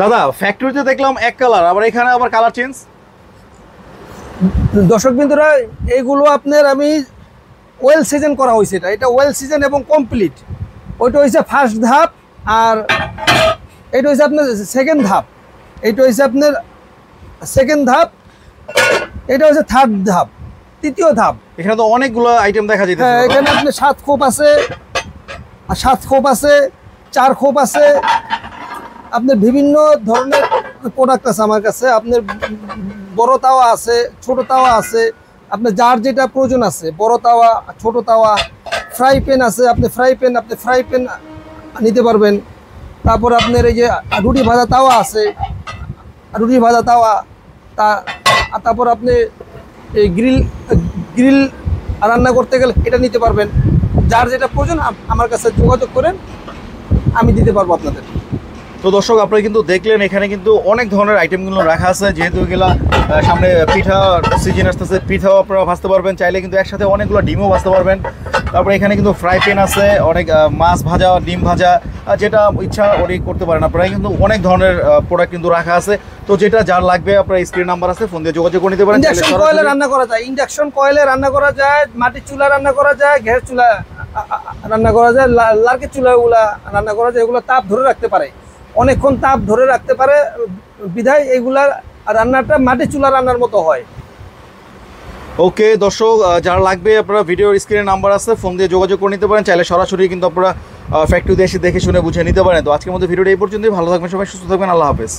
দাদা ফ্যাক্টরিতে দেখলাম এক কালার, আবার এখানে আবার কালার চেঞ্জ। দর্শক বিন্দুরা, এইগুলো আপনার আমি ওয়েল সিজন করা হয়েছে, এটা ওয়েল সিজন এবং কমপ্লিট। ওইটা হয়েছে ফার্স্ট ধাপ, আর এটা হয়েছে আপনার সেকেন্ড ধাপ। এইটা হয়েছে আপনার সেকেন্ড ধাপ, এটা হচ্ছে থার্ড ধাপ, তৃতীয় ধাপ। এখানে তো অনেকগুলো আইটেম দেখা যাচ্ছে। হ্যাঁ, এখানে আপনি 7 খোপ আছে, আর 7 খোপ আছে, 4 খোপ আছে, আপনার বিভিন্ন ধরনের প্রোডাক্ট আছে আমার কাছে। আপনার বড় তাওয়া আছে, ছোট তাওয়া আছে, আপনার যার যেটা প্রয়োজন আছে, বড় তাওয়া, ছোট তাওয়া, ফ্রাই প্যান আছে, আপনি ফ্রাই প্যান নিতে পারবেন। তারপর আপনার এই যে রুটি ভাজা তাওয়া আছে, রুটি ভাজা তাওয়া, তারপর আপনি এই গ্রিল রান্না করতে গেলে এটা নিতে পারবেন। যার যেটা প্রয়োজন আমার কাছে যোগাযোগ করেন, আমি দিতে পারবো আপনাদের। তো দর্শক আপনারা কিন্তু দেখলেন এখানে কিন্তু অনেক ধরনের আইটেমগুলো রাখা আছে। যেহেতু এগুলা সামনে পিঠা সিজন আসতেছে, পিঠাও আপনারা ভাজতে পারবেন, চাইলে কিন্তু একসাথে অনেকগুলো ডিমও ভাজতে পারবেন। তারপরে এখানে কিন্তু ফ্রাই প্যান আছে, অনেক মাছ ভাজা, ডিম ভাজা, যেটা ইচ্ছা ওটাই করতে পারেন আপনারা। কিন্তু অনেক ধরনের প্রোডাক্ট কিন্তু রাখা আছে। তো যেটা যার লাগবে আপনার স্ক্রিন নাম্বার আছে, ফোন দিয়ে যোগাযোগ করে নিতে পারেন। ইন্ডাকশন কয়েলে রান্না করা যায়, ইন্ডাকশন কয়েলে রান্না করা যায়, মাটির চুলা রান্না করা যায়, গ্যাস চুলা রান্না করা যায়, লার্কের চুলাগুলা রান্না করা যায়। এগুলো তাপ ধরে রাখতে পারে, অনেকক্ষণ তাপ ধরে রাখতে পারে, বিধায় এইগুলার রান্নাটা মাটির চুলা রান্নার মতো হয়। ওকে দর্শক, যারা লাগবে আপনারা ভিডিওর স্ক্রিনে নাম্বার আছে, ফোন দিয়ে যোগাযোগ করে নিতে পারেন। চাইলে সরাসরি কিন্তু আপনারা ফ্যাক্টরিতে এসে দেখে শুনে বুঝে নিতে পারেন। তো আজকের মধ্যে ভিডিওটা এই পর্যন্তই। ভালো থাকবেন সবাই, সুস্থ থাকবেন, আল্লাহ হাফেজ।